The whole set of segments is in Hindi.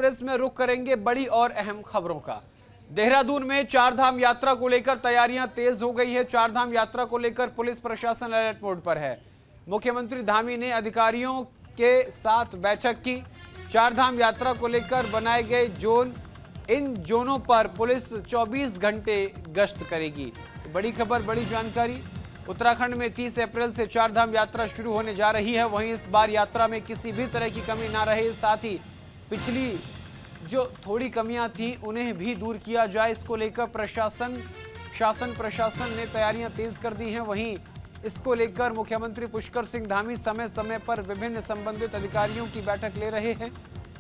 एक्सप्रेस में रुख करेंगे बड़ी और अहम खबरों का। देहरादून में चारधाम यात्रा को लेकर तैयारियां तेज हो गई है। चारधाम यात्रा को लेकर पुलिस प्रशासन अलर्ट मोड पर है। मुख्यमंत्री धामी ने अधिकारियों के साथ बैठक की। चारधाम यात्रा को लेकर बनाए गए जोन, इन जोनों पर पुलिस 24 घंटे गश्त करेगी। बड़ी खबर, बड़ी जानकारी। उत्तराखंड में 30 अप्रैल से चारधाम यात्रा शुरू होने जा रही है। वहीं इस बार यात्रा में किसी भी तरह की कमी ना रहे, साथ ही पिछली जो थोड़ी कमियां थी उन्हें भी दूर किया जाए, इसको लेकर शासन प्रशासन ने तैयारियां तेज कर दी हैं। वहीं इसको लेकर मुख्यमंत्री पुष्कर सिंह धामी समय समय पर विभिन्न संबंधित अधिकारियों की बैठक ले रहे हैं।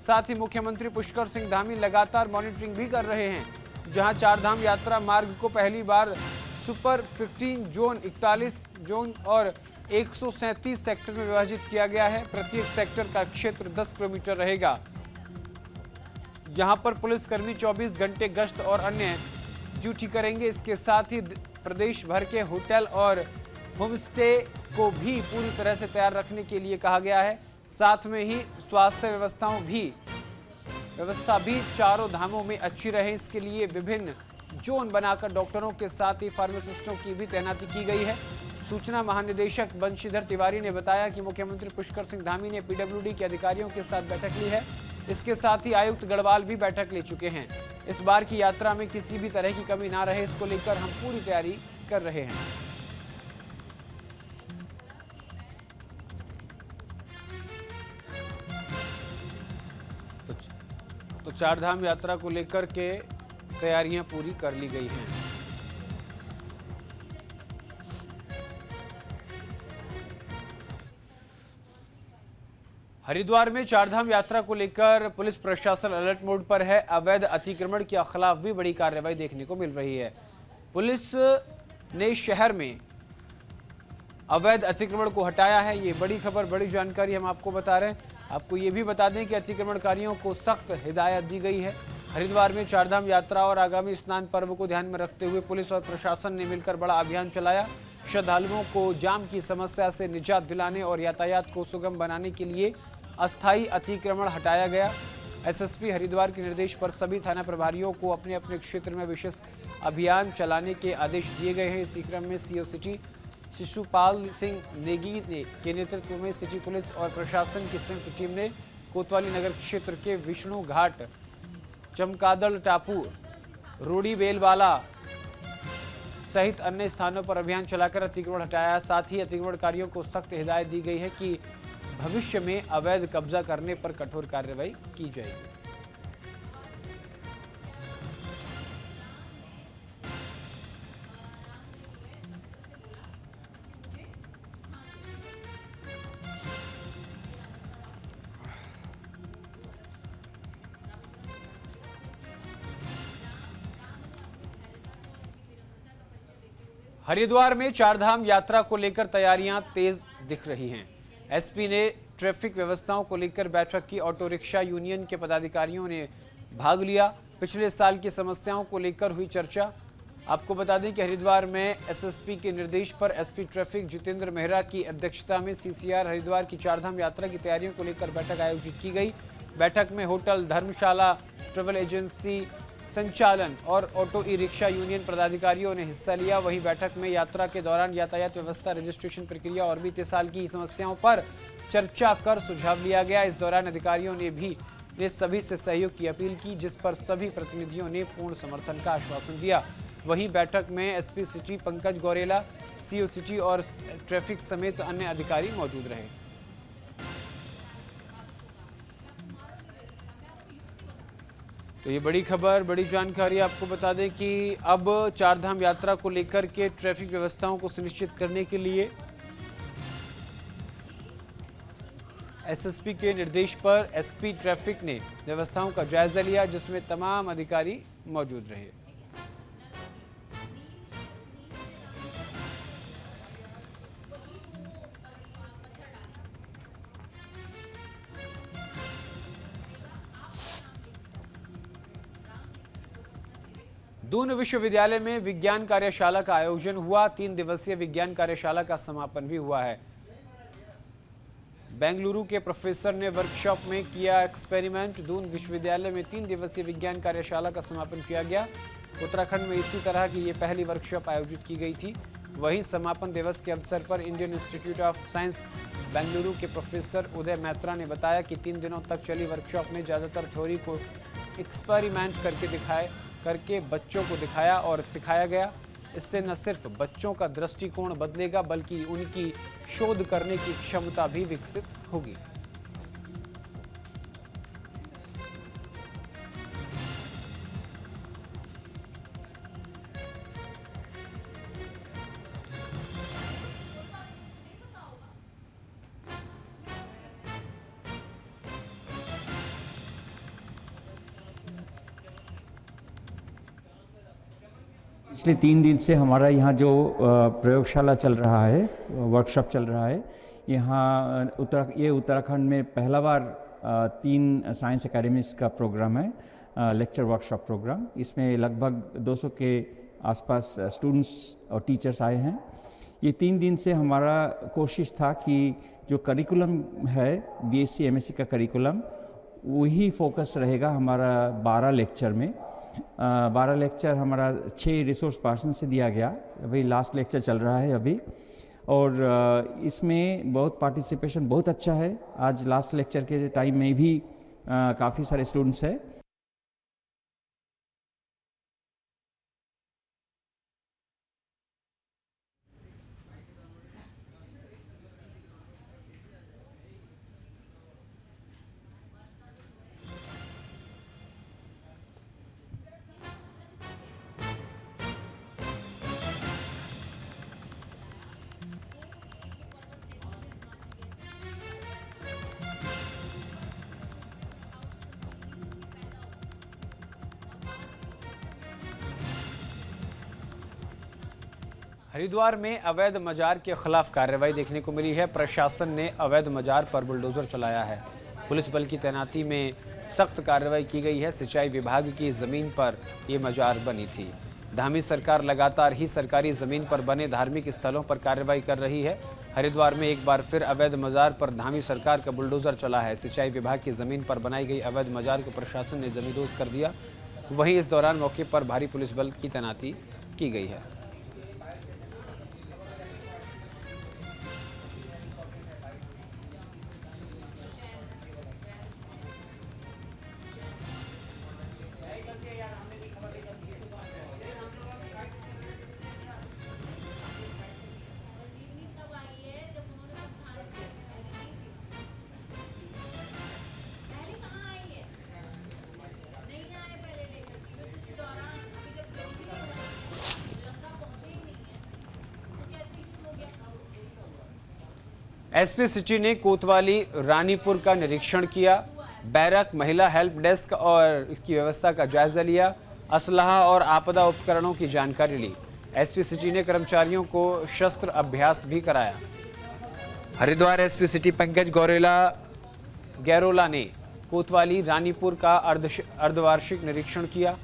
साथ ही मुख्यमंत्री पुष्कर सिंह धामी लगातार मॉनिटरिंग भी कर रहे हैं। जहां चारधाम यात्रा मार्ग को पहली बार सुपर 15 जोन, 41 जोन और 137 सेक्टर में विभाजित किया गया है। प्रत्येक सेक्टर का क्षेत्र 10 किलोमीटर रहेगा। यहां पर पुलिसकर्मी 24 घंटे गश्त और अन्य ड्यूटी करेंगे। इसके साथ ही प्रदेश भर के होटल और होमस्टे को भी पूरी तरह से तैयार रखने के लिए कहा गया है। साथ में ही स्वास्थ्य व्यवस्था भी चारों धामों में अच्छी रहे, इसके लिए विभिन्न जोन बनाकर डॉक्टरों के साथ ही फार्मासिस्टों की भी तैनाती की गई है। सूचना महानिदेशक बंशीधर तिवारी ने बताया कि मुख्यमंत्री पुष्कर सिंह धामी ने पीडब्ल्यूडी के अधिकारियों के साथ बैठक ली है। इसके साथ ही आयुक्त गढ़वाल भी बैठक ले चुके हैं। इस बार की यात्रा में किसी भी तरह की कमी ना रहे, इसको लेकर हम पूरी तैयारी कर रहे हैं। तो चारधाम यात्रा को लेकर के तैयारियां पूरी कर ली गई हैं। हरिद्वार में चारधाम यात्रा को लेकर पुलिस प्रशासन अलर्ट मोड पर है। अवैध अतिक्रमण के खिलाफ भी बड़ी कार्रवाई देखने को मिल रही है। पुलिस ने शहर में अवैध अतिक्रमण को हटाया है। ये बड़ी खबर, बड़ी जानकारी हम आपको बता रहे हैं। आपको ये भी बता दें कि अतिक्रमणकारियों को सख्त हिदायत दी गई है। हरिद्वार में चारधाम यात्रा और आगामी स्नान पर्व को ध्यान में रखते हुए पुलिस और प्रशासन ने मिलकर बड़ा अभियान चलाया। श्रद्धालुओं को जाम की समस्या से निजात दिलाने और यातायात को सुगम बनाने के लिए अस्थायी अतिक्रमण हटाया गया। एसएसपी हरिद्वार के निर्देश पर सभी थाना प्रभारियों को अपने अपने क्षेत्र में विशेष अभियान चलाने के आदेश दिए गए हैं। इसी क्रम में सीओ सिटी शिशुपाल सिंह नेगी के नेतृत्व में सिटी पुलिस और प्रशासन की संयुक्त टीम ने कोतवाली नगर क्षेत्र के विष्णु घाट, चमकादड़ टापू, रूडी बेलवाला सहित अन्य स्थानों पर अभियान चलाकर अतिक्रमण हटाया। साथ ही अतिक्रमणकारियों को सख्त हिदायत दी गई है कि भविष्य में अवैध कब्जा करने पर कठोर कार्रवाई की जाएगी। हरिद्वार में चारधाम यात्रा को लेकर तैयारियां तेज दिख रही हैं। एसपी ने ट्रैफिक व्यवस्थाओं को लेकर बैठक की। ऑटो रिक्शा यूनियन के पदाधिकारियों ने भाग लिया। पिछले साल की समस्याओं को लेकर हुई चर्चा। आपको बता दें कि हरिद्वार में एसएसपी के निर्देश पर एसपी ट्रैफिक जितेंद्र मेहरा की अध्यक्षता में सीसीआर हरिद्वार की चारधाम यात्रा की तैयारियों को लेकर बैठक आयोजित की गई। बैठक में होटल, धर्मशाला, ट्रैवल एजेंसी संचालन और ऑटो ई रिक्शा यूनियन पदाधिकारियों ने हिस्सा लिया। वहीं बैठक में यात्रा के दौरान यातायात व्यवस्था, रजिस्ट्रेशन प्रक्रिया और बीते साल की समस्याओं पर चर्चा कर सुझाव लिया गया। इस दौरान अधिकारियों ने सभी से सहयोग की अपील की, जिस पर सभी प्रतिनिधियों ने पूर्ण समर्थन का आश्वासन दिया। वहीं बैठक में SP city Pankaj Gaurela, CO city और ट्रैफिक समेत अन्य अधिकारी मौजूद रहे। तो ये बड़ी खबर, बड़ी जानकारी। आपको बता दें कि अब चारधाम यात्रा को लेकर के ट्रैफिक व्यवस्थाओं को सुनिश्चित करने के लिए एसएसपी के निर्देश पर एसपी ट्रैफिक ने व्यवस्थाओं का जायजा लिया, जिसमें तमाम अधिकारी मौजूद रहे। दून विश्वविद्यालय में विज्ञान कार्यशाला का आयोजन हुआ। 3 दिवसीय विज्ञान कार्यशाला का समापन भी हुआ है। बेंगलुरु के प्रोफेसर ने वर्कशॉप में किया एक्सपेरिमेंट। दून विश्वविद्यालय में 3 दिवसीय विज्ञान कार्यशाला का समापन किया गया। उत्तराखंड में इसी तरह की ये पहली वर्कशॉप आयोजित की गई थी। वहीं समापन दिवस के अवसर पर Indian institute of science Bengaluru के प्रोफेसर उदय मैत्रा ने बताया कि 3 दिनों तक चली वर्कशॉप में ज़्यादातर थ्योरी को एक्सपेरिमेंट करके बच्चों को दिखाया और सिखाया गया। इससे न सिर्फ बच्चों का दृष्टिकोण बदलेगा बल्कि उनकी शोध करने की क्षमता भी विकसित होगी। पिछले 3 दिन से हमारा यहाँ जो प्रयोगशाला चल रहा है, वर्कशॉप चल रहा है, यहाँ ये उत्तराखंड में पहला बार 3 साइंस एकेडमीज का प्रोग्राम है, लेक्चर वर्कशॉप प्रोग्राम। इसमें लगभग 200 के आसपास स्टूडेंट्स और टीचर्स आए हैं। ये 3 दिन से हमारा कोशिश था कि जो करिकुलम है बीएससी एमएससी का करिकुलम, वही फोकस रहेगा हमारा 12 लेक्चर में। 12 लेक्चर हमारा 6 रिसोर्स पर्सन से दिया गया। अभी लास्ट लेक्चर चल रहा है अभी, और इसमें बहुत पार्टिसिपेशन बहुत अच्छा है। आज लास्ट लेक्चर के टाइम में भी काफ़ी सारे स्टूडेंट्स हैं। हरिद्वार में अवैध मजार के खिलाफ कार्रवाई देखने को मिली है। प्रशासन ने अवैध मजार पर बुलडोजर चलाया है। पुलिस बल की तैनाती में सख्त कार्रवाई की गई है। सिंचाई विभाग की जमीन पर ये मजार बनी थी। धामी सरकार लगातार ही सरकारी जमीन पर बने धार्मिक स्थलों पर कार्रवाई कर रही है। हरिद्वार में एक बार फिर अवैध मजार पर धामी सरकार का बुलडोजर चला है। सिंचाई विभाग की जमीन पर बनाई गई अवैध मजार को प्रशासन ने जमींदोज कर दिया। वहीं इस दौरान मौके पर भारी पुलिस बल की तैनाती की गई है। एसपी सिटी ने कोतवाली रानीपुर का निरीक्षण किया। बैरक, महिला हेल्प डेस्क और इसकी व्यवस्था का जायजा लिया। असलहा और आपदा उपकरणों की जानकारी ली। एसपी सिटी ने कर्मचारियों को शस्त्र अभ्यास भी कराया। हरिद्वार एसपी सिटी पंकज गैरोला ने कोतवाली रानीपुर का अर्धवार्षिक निरीक्षण किया।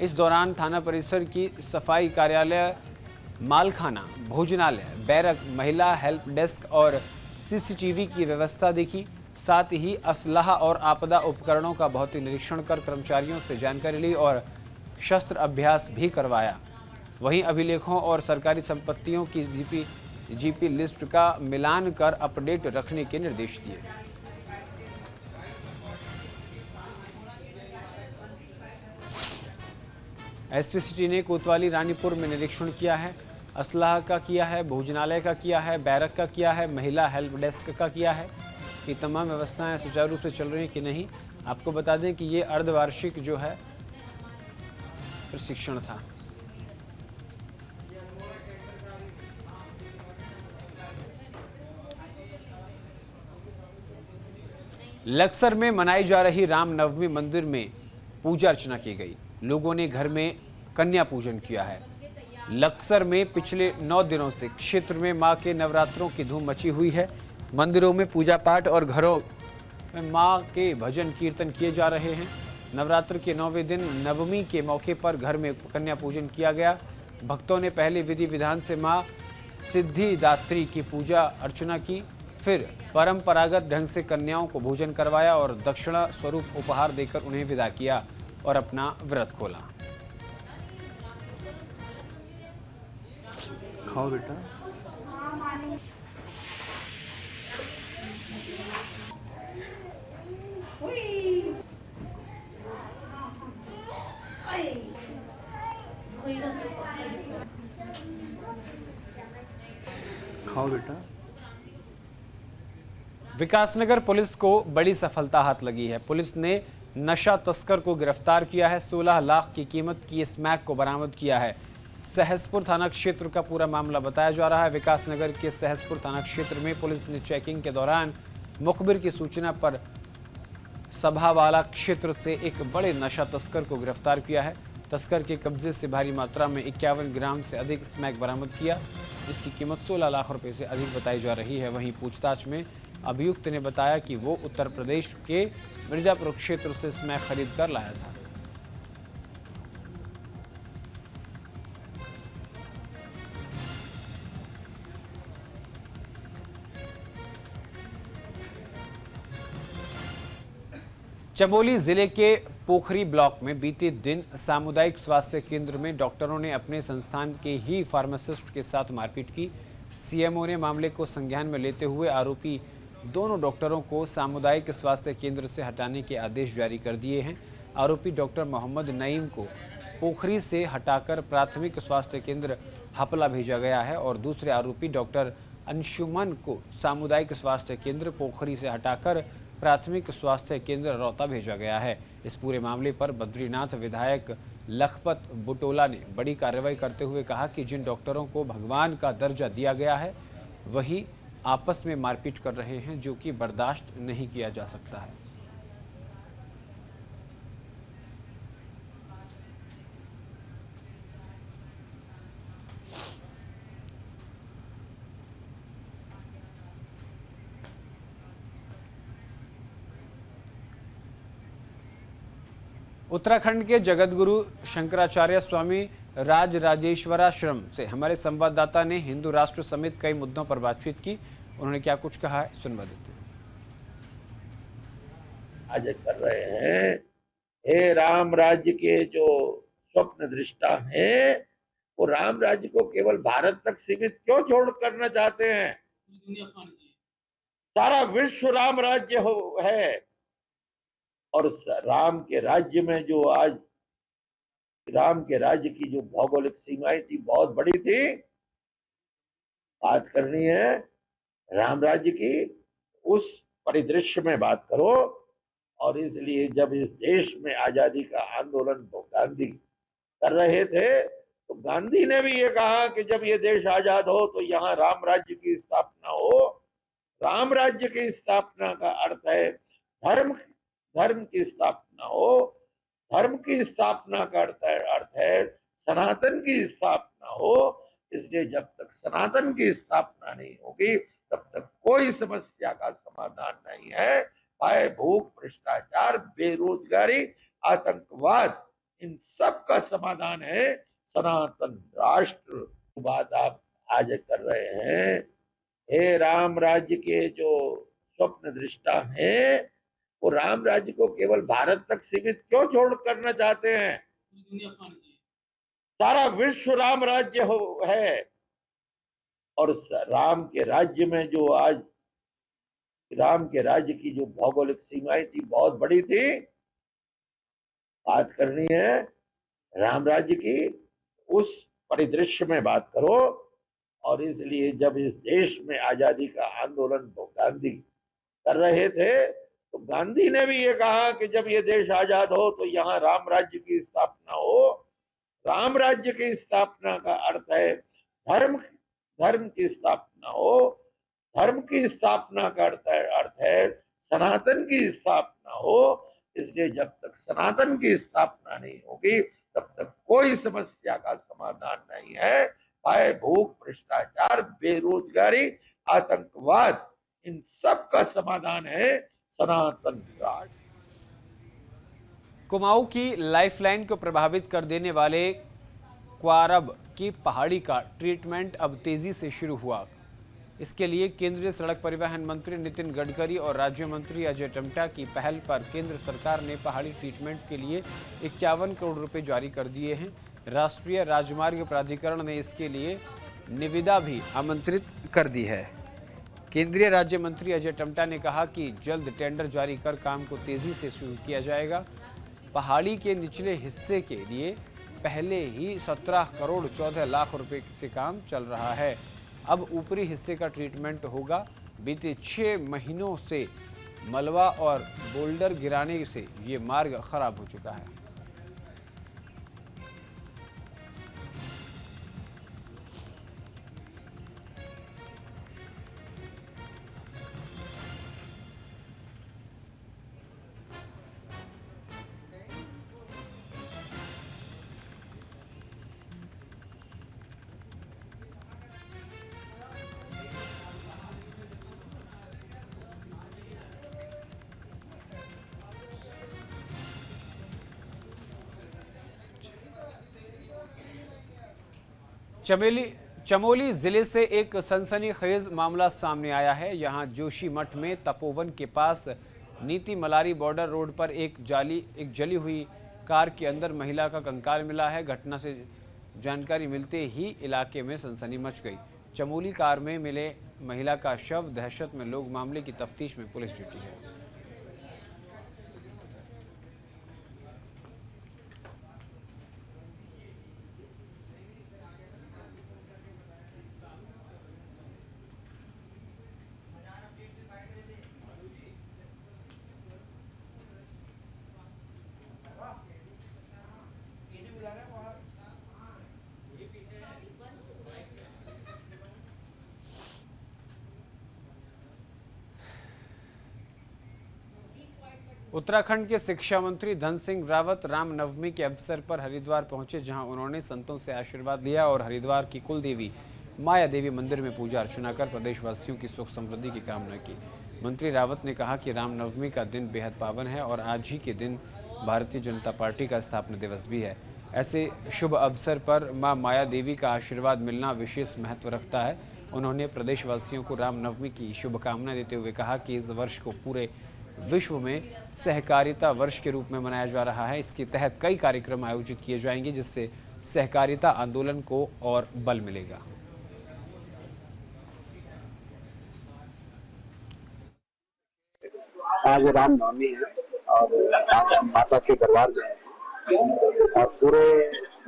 इस दौरान थाना परिसर की सफाई, कार्यालय, मालखाना, भोजनालय, बैरक, महिला हेल्प डेस्क और सीसीटीवी की व्यवस्था देखी। साथ ही असलहा और आपदा उपकरणों का भौतिक निरीक्षण कर कर्मचारियों से जानकारी ली और शस्त्र अभ्यास भी करवाया। वहीं अभिलेखों और सरकारी संपत्तियों की जीपी लिस्ट का मिलान कर अपडेट रखने के निर्देश दिए। एसपी सिटी ने कोतवाली रानीपुर में निरीक्षण किया है। असलाह का किया है, भोजनालय का किया है, बैरक का किया है, महिला हेल्प डेस्क का किया है कि तमाम व्यवस्थाएं सुचारू रूप से चल रही हैं कि नहीं। आपको बता दें कि ये अर्धवार्षिक जो है प्रशिक्षण था। लक्सर में मनाई जा रही रामनवमी मंदिर में पूजा अर्चना की गई। लोगों ने घर में कन्या पूजन किया है। लक्सर में पिछले 9 दिनों से क्षेत्र में मां के नवरात्रों की धूम मची हुई है। मंदिरों में पूजा पाठ और घरों में मां के भजन कीर्तन किए जा रहे हैं। नवरात्र के 9वें दिन नवमी के मौके पर घर में कन्या पूजन किया गया। भक्तों ने पहले विधि विधान से मां सिद्धिदात्री की पूजा अर्चना की। फिर परंपरागत ढंग से कन्याओं को भोजन करवाया और दक्षिणा स्वरूप उपहार देकर उन्हें विदा किया और अपना व्रत खोला। खाओ बेटा। खाओ बेटा। विकासनगर पुलिस को बड़ी सफलता हाथ लगी है। पुलिस ने नशा तस्कर को गिरफ्तार किया है। 16 लाख की कीमत की स्मैक को बरामद किया है। सहसपुर थाना क्षेत्र का पूरा मामला बताया जा रहा है। विकासनगर के सहसपुर थाना क्षेत्र में पुलिस ने चेकिंग के दौरान मुखबिर की सूचना पर सभावाला क्षेत्र से एक बड़े नशा तस्कर को गिरफ्तार किया है। तस्कर के कब्जे से भारी मात्रा में 51 ग्राम से अधिक स्मैक बरामद किया। इसकी कीमत 16 लाख रुपए से अधिक बताई जा रही है। वहीं पूछताछ में अभियुक्त ने बताया कि वो उत्तर प्रदेश के मिर्जापुर क्षेत्र से स्मैक खरीद कर लाया था। चमोली जिले के पोखरी ब्लॉक में बीते दिन सामुदायिक स्वास्थ्य केंद्र में डॉक्टरों ने अपने संस्थान के ही फार्मासिस्ट के साथ मारपीट की। सीएमओ ने मामले को संज्ञान में लेते हुए आरोपी दोनों डॉक्टरों को सामुदायिक स्वास्थ्य केंद्र से हटाने के आदेश जारी कर दिए हैं। आरोपी डॉक्टर मोहम्मद नईम को पोखरी से हटाकर प्राथमिक स्वास्थ्य केंद्र हपला भेजा गया है और दूसरे आरोपी डॉक्टर अंशुमन को सामुदायिक स्वास्थ्य केंद्र पोखरी से हटाकर प्राथमिक स्वास्थ्य केंद्र रौता भेजा गया है। इस पूरे मामले पर बद्रीनाथ विधायक लखपत बुटोला ने बड़ी कार्रवाई करते हुए कहा कि जिन डॉक्टरों को भगवान का दर्जा दिया गया है वही आपस में मारपीट कर रहे हैं, जो कि बर्दाश्त नहीं किया जा सकता है। उत्तराखंड के जगतगुरु शंकराचार्य स्वामी राजराजेश्वराश्रम से हमारे संवाददाता ने हिंदू राष्ट्र समेत कई मुद्दों पर बातचीत की। उन्होंने क्या कुछ कहा है, सुनवा देते हैं। आज कर रहे हैं, हे राम राज्य के जो स्वप्न दृष्टा हैं, वो राम राज्य को केवल भारत तक सीमित क्यों छोड़ करना चाहते हैं? सारा विश्व राम राज्य है और राम के राज्य में जो आज राम के राज्य की जो भौगोलिक सीमाएं थी बहुत बड़ी थी। बात करनी है राम राज्य की, उस परिदृश्य में बात करो। और इसलिए जब इस देश में आजादी का आंदोलन गांधी कर रहे थे तो गांधी ने भी ये कहा कि जब ये देश आजाद हो तो यहाँ राम राज्य की स्थापना हो। राम राज्य की स्थापना का अर्थ है धर्म की स्थापना हो। धर्म की स्थापना का अर्थ है सनातन की स्थापना हो। इसलिए जब तक सनातन की स्थापना नहीं होगी तब तक कोई समस्या का समाधान नहीं है। चाहे भूख, भ्रष्टाचार, बेरोजगारी, आतंकवाद, इन सब का समाधान है सनातन राष्ट्र। बात आप आज कर रहे हैं, हे राम राज्य के जो स्वप्न दृष्टा हैं, वो राम राज्य को केवल भारत तक सीमित क्यों छोड़ करना चाहते हैं? सारा विश्व राम राज्य है और राम के राज्य में जो आज राम के राज्य की जो भौगोलिक सीमाएं थी बहुत बड़ी थी। बात करनी है राम राज्य की, उस परिदृश्य में बात करो। और इसलिए जब इस देश में आजादी का आंदोलन गांधी कर रहे थे तो गांधी ने भी ये कहा कि जब ये देश आजाद हो तो यहाँ राम राज्य की स्थापना हो। राम राज्य की स्थापना का अर्थ है धर्म की स्थापना हो। धर्म की स्थापना का अर्थ है सनातन की स्थापना हो। इसलिए जब तक सनातन की स्थापना नहीं होगी तब तक कोई समस्या का समाधान नहीं है। चाहे भूख, भ्रष्टाचार, बेरोजगारी, आतंकवाद, इन सब का समाधान है सनातन राष्ट्र। कुमाऊं की लाइफलाइन को प्रभावित कर देने वाले क्वारब की पहाड़ी का ट्रीटमेंट अब तेजी से शुरू हुआ। इसके लिए केंद्रीय सड़क परिवहन मंत्री नितिन गडकरी और राज्य मंत्री अजय टम्टा की पहल पर केंद्र सरकार ने पहाड़ी ट्रीटमेंट के लिए 51 करोड़ रुपए जारी कर दिए हैं। राष्ट्रीय राजमार्ग प्राधिकरण ने इसके लिए निविदा भी आमंत्रित कर दी है। केंद्रीय राज्य मंत्री अजय टम्टा ने कहा कि जल्द टेंडर जारी कर काम को तेजी से शुरू किया जाएगा। पहाड़ी के निचले हिस्से के लिए पहले ही 17 करोड़ 14 लाख रुपए से काम चल रहा है। अब ऊपरी हिस्से का ट्रीटमेंट होगा। बीते 6 महीनों से मलबा और बोल्डर गिराने से ये मार्ग खराब हो चुका है। चमोली जिले से एक सनसनीखेज मामला सामने आया है। यहां जोशी मठ में तपोवन के पास नीति मलारी बॉर्डर रोड पर एक जली हुई कार के अंदर महिला का कंकाल मिला है। घटना से जानकारी मिलते ही इलाके में सनसनी मच गई। चमोली कार में मिले महिला का शव, दहशत में लोग। मामले की तफ्तीश में पुलिस जुटी है। उत्तराखंड के शिक्षा मंत्री धन सिंह रावत रामनवमी के अवसर पर हरिद्वार पहुंचे, जहां उन्होंने संतों से आशीर्वाद लिया और हरिद्वार की कुल देवी माया देवी मंदिर में पूजा अर्चना कर प्रदेशवासियों की सुख समृद्धि की कामना की। मंत्री रावत ने कहा कि रामनवमी का दिन बेहद पावन है और आज ही के दिन भारतीय जनता पार्टी का स्थापना दिवस भी है। ऐसे शुभ अवसर पर मां माया देवी का आशीर्वाद मिलना विशेष महत्व रखता है। उन्होंने प्रदेशवासियों को रामनवमी की शुभकामनाएं देते हुए कहा कि इस वर्ष को पूरे विश्व में सहकारिता वर्ष के रूप में मनाया जा रहा है। इसके तहत कई कार्यक्रम आयोजित किए जाएंगे, जिससे सहकारिता आंदोलन को और बल मिलेगा। आज रामनवमी है और आज हम माता के दरबार में हैं और पूरे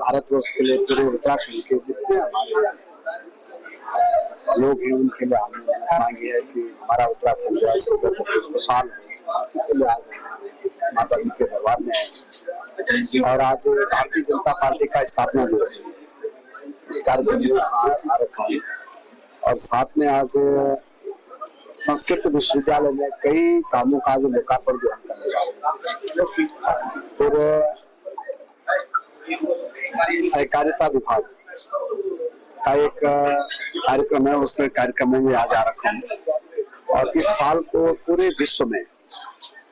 भारतवर्ष के लिए, पूरे उत्तराखंड के जितने हमारे लोग हैं उनके लिए हमने मांगी है कि हमारा उत्तराखंड जो है खुशहाल हो। इसी के लिए आज माता जी के दरबार में है और आज भारतीय जनता पार्टी का स्थापना दिवस है। इस कार्यक्रम में आ रखा है और साथ में आज संस्कृत विश्वविद्यालय में कई कामों का जो लोकार्पण भी हम करने जा रहे हैं। फिर सहकारिता विभाग का एक कार्यक्रम है, उस कार्यक्रम में भी आज आ रखा हूँ और इस साल को पूरे विश्व में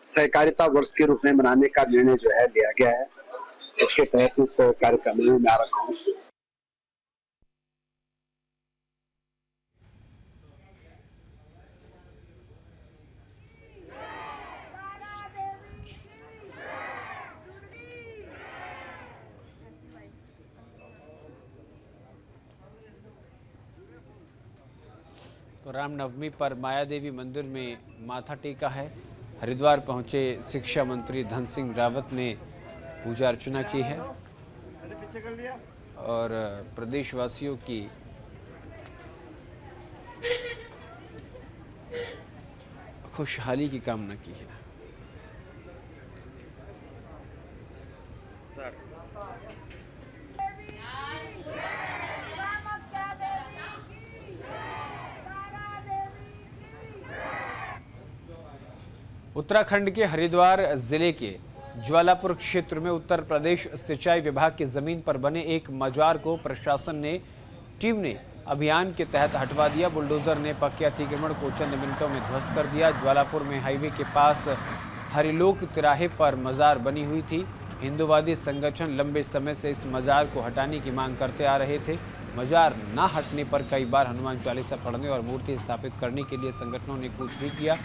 सहकारिता वर्ष के रूप में मनाने का निर्णय जो है लिया गया है। इसके तहत इस कार्यक्रम में मैं आ रखा हूँ। तो रामनवमी पर माया देवी मंदिर में माथा टेका है। हरिद्वार पहुंचे शिक्षा मंत्री धन सिंह रावत ने पूजा अर्चना की है और प्रदेशवासियों की खुशहाली की कामना की है। उत्तराखंड के हरिद्वार जिले के ज्वालापुर क्षेत्र में उत्तर प्रदेश सिंचाई विभाग की जमीन पर बने एक मजार को प्रशासन ने टीम ने अभियान के तहत हटवा दिया। बुलडोजर ने पक्के अतिक्रमण को चंद मिनटों में ध्वस्त कर दिया। ज्वालापुर में हाईवे के पास हरिलोक तिराहे पर मजार बनी हुई थी। हिंदूवादी संगठन लंबे समय से इस मजार को हटाने की मांग करते आ रहे थे। मजार ना हटने पर कई बार हनुमान चालीसा पढ़ने और मूर्ति स्थापित करने के लिए संगठनों ने कूच भी किया,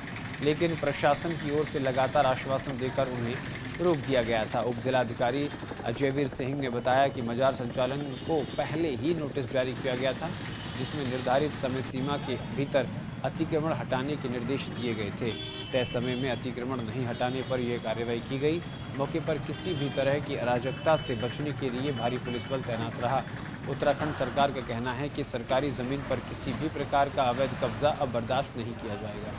लेकिन प्रशासन की ओर से लगातार आश्वासन देकर उन्हें रोक दिया गया था। उप जिलाधिकारी अजयवीर सिंह ने बताया कि मजार संचालन को पहले ही नोटिस जारी किया गया था, जिसमें निर्धारित समय सीमा के भीतर अतिक्रमण हटाने के निर्देश दिए गए थे। तय समय में अतिक्रमण नहीं हटाने पर यह कार्रवाई की गई। मौके पर किसी भी तरह की अराजकता से बचने के लिए भारी पुलिस बल तैनात रहा। उत्तराखंड सरकार का कहना है कि सरकारी जमीन पर किसी भी प्रकार का अवैध कब्जा अब बर्दाश्त नहीं किया जाएगा।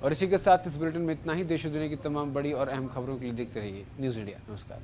और इसी के साथ इस बुलेटिन में इतना ही। देश और दुनिया की तमाम बड़ी और अहम खबरों के लिए देखते रहिए न्यूज़ इंडिया। नमस्कार।